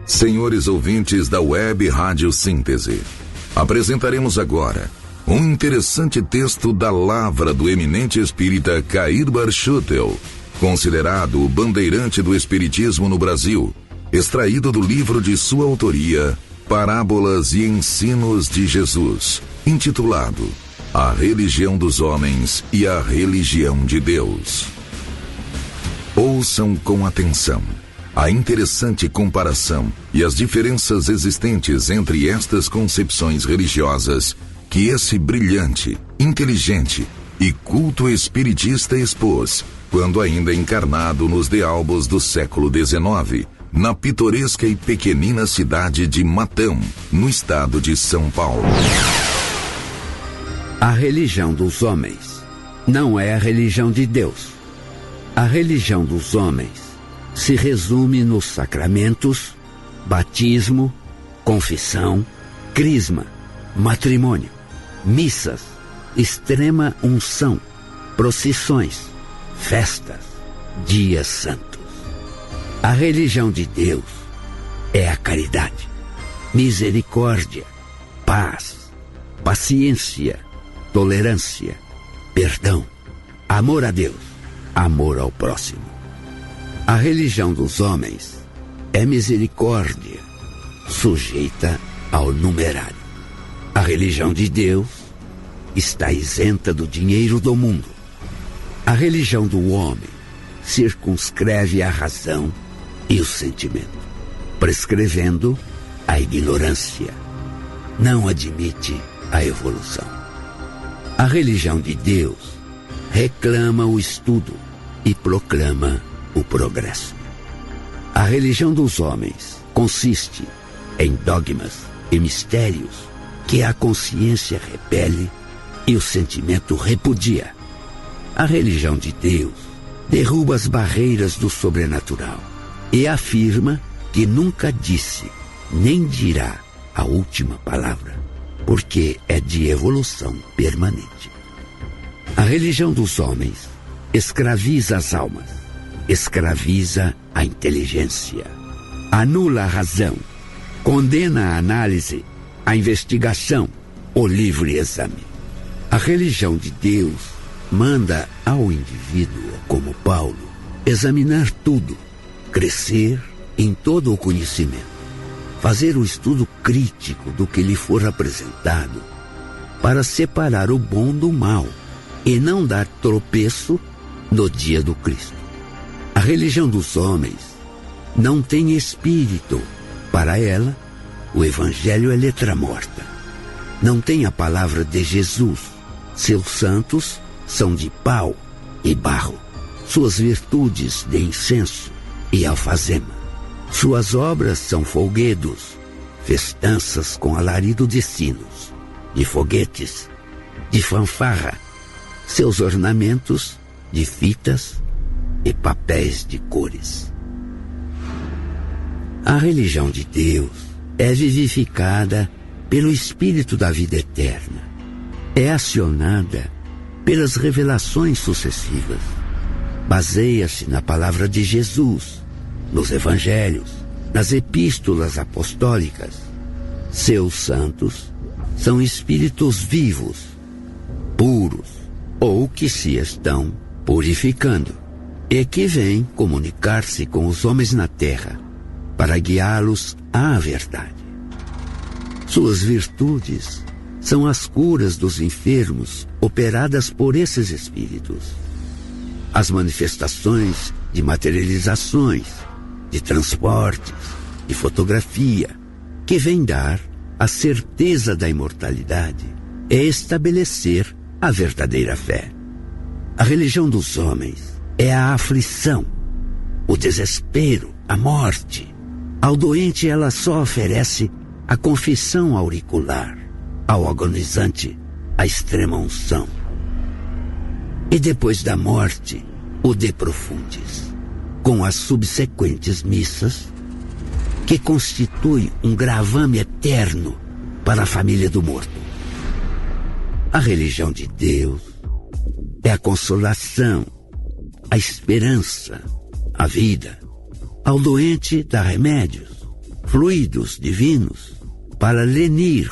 Senhores ouvintes da Web Rádio Síntese, apresentaremos agora um interessante texto da lavra do eminente espírita Cair Barchutel, considerado o bandeirante do espiritismo no Brasil, extraído do livro de sua autoria, Parábolas e Ensinos de Jesus, intitulado A Religião dos Homens e a Religião de Deus. Ouçam com atenção a interessante comparação e as diferenças existentes entre estas concepções religiosas que esse brilhante, inteligente e culto espiritista expôs, quando ainda encarnado nos dealbos do século XIX, na pitoresca e pequenina cidade de Matão, no estado de São Paulo. A religião dos homens não é a religião de Deus. A religião dos homens se resume nos sacramentos, batismo, confissão, crisma, matrimônio, missas, extrema unção, procissões, festas, dias santos. A religião de Deus é a caridade, misericórdia, paz, paciência, tolerância, perdão, amor a Deus, amor ao próximo. A religião dos homens é misericórdia, sujeita ao numerário. A religião de Deus está isenta do dinheiro do mundo. A religião do homem circunscreve a razão e o sentimento, prescrevendo a ignorância. Não admite a evolução. A religião de Deus reclama o estudo e proclama o progresso. A religião dos homens consiste em dogmas e mistérios que a consciência repele e o sentimento repudia. A religião de Deus derruba as barreiras do sobrenatural e afirma que nunca disse nem dirá a última palavra, porque é de evolução permanente. A religião dos homens escraviza as almas, escraviza a inteligência, anula a razão, condena a análise, a investigação, o livre exame. A religião de Deus manda ao indivíduo, como Paulo, examinar tudo, crescer em todo o conhecimento, fazer o estudo crítico do que lhe for apresentado, para separar o bom do mal e não dar tropeço no dia do Cristo. A religião dos homens não tem espírito. Para ela, o evangelho é letra morta. Não tem a palavra de Jesus. Seus santos são de pau e barro. Suas virtudes de incenso e alfazema. Suas obras são folguedos, festanças com alarido de sinos, de foguetes, de fanfarra. Seus ornamentos de fitas e papéis de cores. A religião de Deus é vivificada pelo Espírito da vida eterna. É acionada pelas revelações sucessivas. Baseia-se na palavra de Jesus, nos evangelhos, nas epístolas apostólicas. Seus santos são espíritos vivos, puros, ou que se estão purificando, e que vêm comunicar-se com os homens na terra para guiá-los à verdade. Suas virtudes são as curas dos enfermos operadas por esses espíritos. As manifestações de materializações, de transportes, de fotografia, que vêm dar a certeza da imortalidade e estabelecer a verdadeira fé. A religião dos homens é a aflição, o desespero, a morte. Ao doente ela só oferece a confissão auricular, ao agonizante a extrema unção. E depois da morte, o de profundis, com as subsequentes missas, que constitui um gravame eterno para a família do morto. A religião de Deus é a consolação, a esperança, a vida. Ao doente dá remédios, fluidos divinos para lenir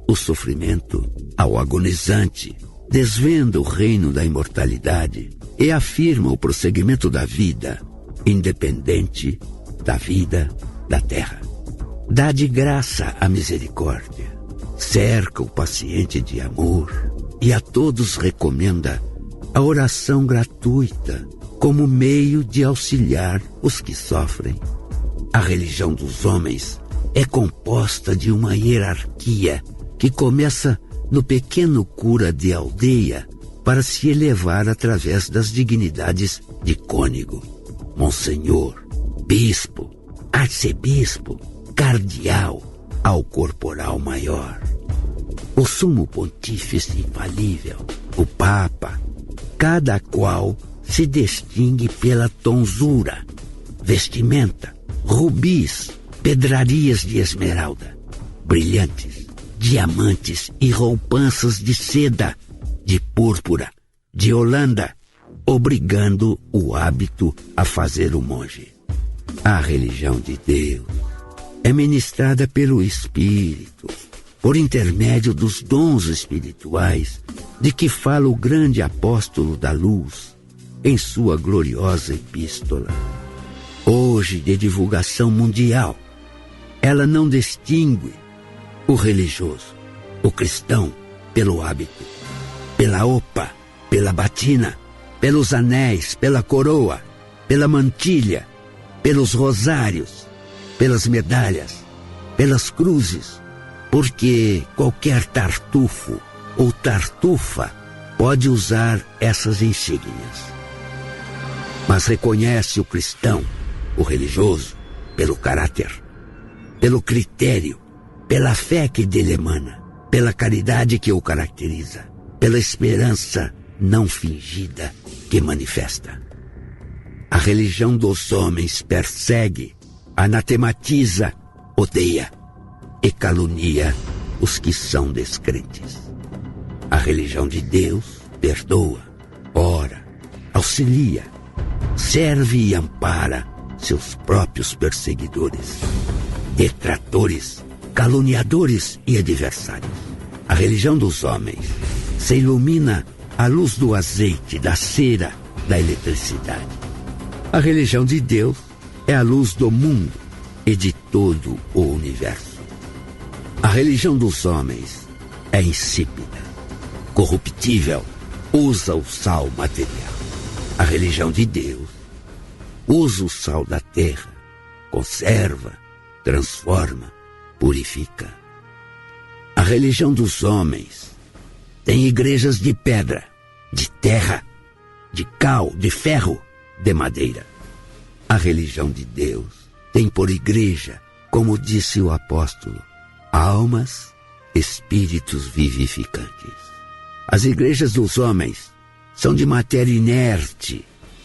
o sofrimento ao agonizante, desvenda o reino da imortalidade e afirma o prosseguimento da vida, independente da vida da terra. Dá de graça a misericórdia, cerca o paciente de amor e a todos recomenda a oração gratuita como meio de auxiliar os que sofrem. A religião dos homens é composta de uma hierarquia que começa no pequeno cura de aldeia para se elevar através das dignidades de cônego, monsenhor, bispo, arcebispo, cardeal, ao corporal maior. O sumo pontífice infalível, o papa, cada qual se distingue pela tonsura, vestimenta, rubis, pedrarias de esmeralda, brilhantes, diamantes e roupanças de seda, de púrpura, de holanda, obrigando o hábito a fazer o monge. A religião de Deus é ministrada pelo Espírito, por intermédio dos dons espirituais de que fala o grande apóstolo da luz em sua gloriosa epístola. Hoje, de divulgação mundial, ela não distingue o religioso, o cristão, pelo hábito, pela opa, pela batina, pelos anéis, pela coroa, pela mantilha, pelos rosários, pelas medalhas, pelas cruzes, porque qualquer tartufo ou tartufa pode usar essas insígnias. Mas reconhece o cristão, o religioso, pelo caráter, pelo critério, pela fé que dele emana, pela caridade que o caracteriza, pela esperança não fingida que manifesta. A religião dos homens persegue, anatematiza, odeia e calunia os que são descrentes. A religião de Deus perdoa, ora, auxilia, serve e ampara seus próprios perseguidores, detratores, caluniadores e adversários. A religião dos homens se ilumina à luz do azeite, da cera, da eletricidade. A religião de Deus é a luz do mundo e de todo o universo. A religião dos homens é insípida, corruptível, usa o sal material. A religião de Deus usa o sal da terra, conserva, transforma, purifica. A religião dos homens tem igrejas de pedra, de terra, de cal, de ferro, de madeira. A religião de Deus tem por igreja, como disse o apóstolo, almas, espíritos vivificantes. As igrejas dos homens são de matéria inerte,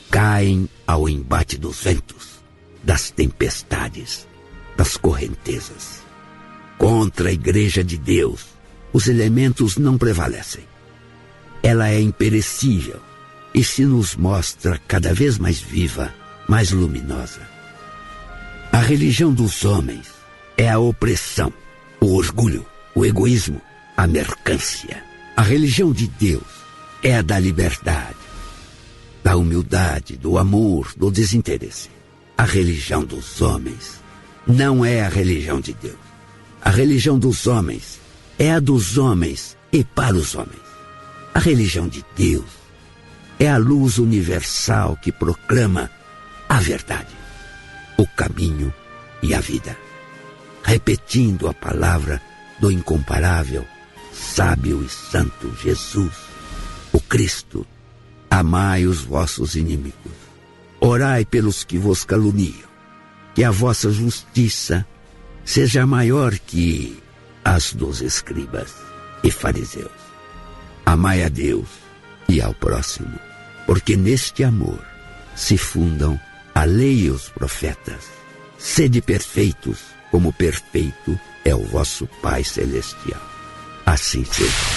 caem ao embate dos ventos, das tempestades, das correntezas. Contra a igreja de Deus, os elementos não prevalecem. Ela é imperecível e se nos mostra cada vez mais viva, mais luminosa. A religião dos homens é a opressão, o orgulho, o egoísmo, a mercância. A religião de Deus é a da liberdade, da humildade, do amor, do desinteresse. A religião dos homens não é a religião de Deus. A religião dos homens é a dos homens e para os homens. A religião de Deus é a luz universal que proclama a verdade, o caminho e a vida, repetindo a palavra do incomparável, sábio e santo Jesus, o Cristo. Amai os vossos inimigos, orai pelos que vos caluniam, que a vossa justiça seja maior que as dos escribas e fariseus. Amai a Deus e ao próximo, porque neste amor se fundam a lei e os profetas. Sede perfeitos, como perfeito é o vosso Pai Celestial. Assim seja.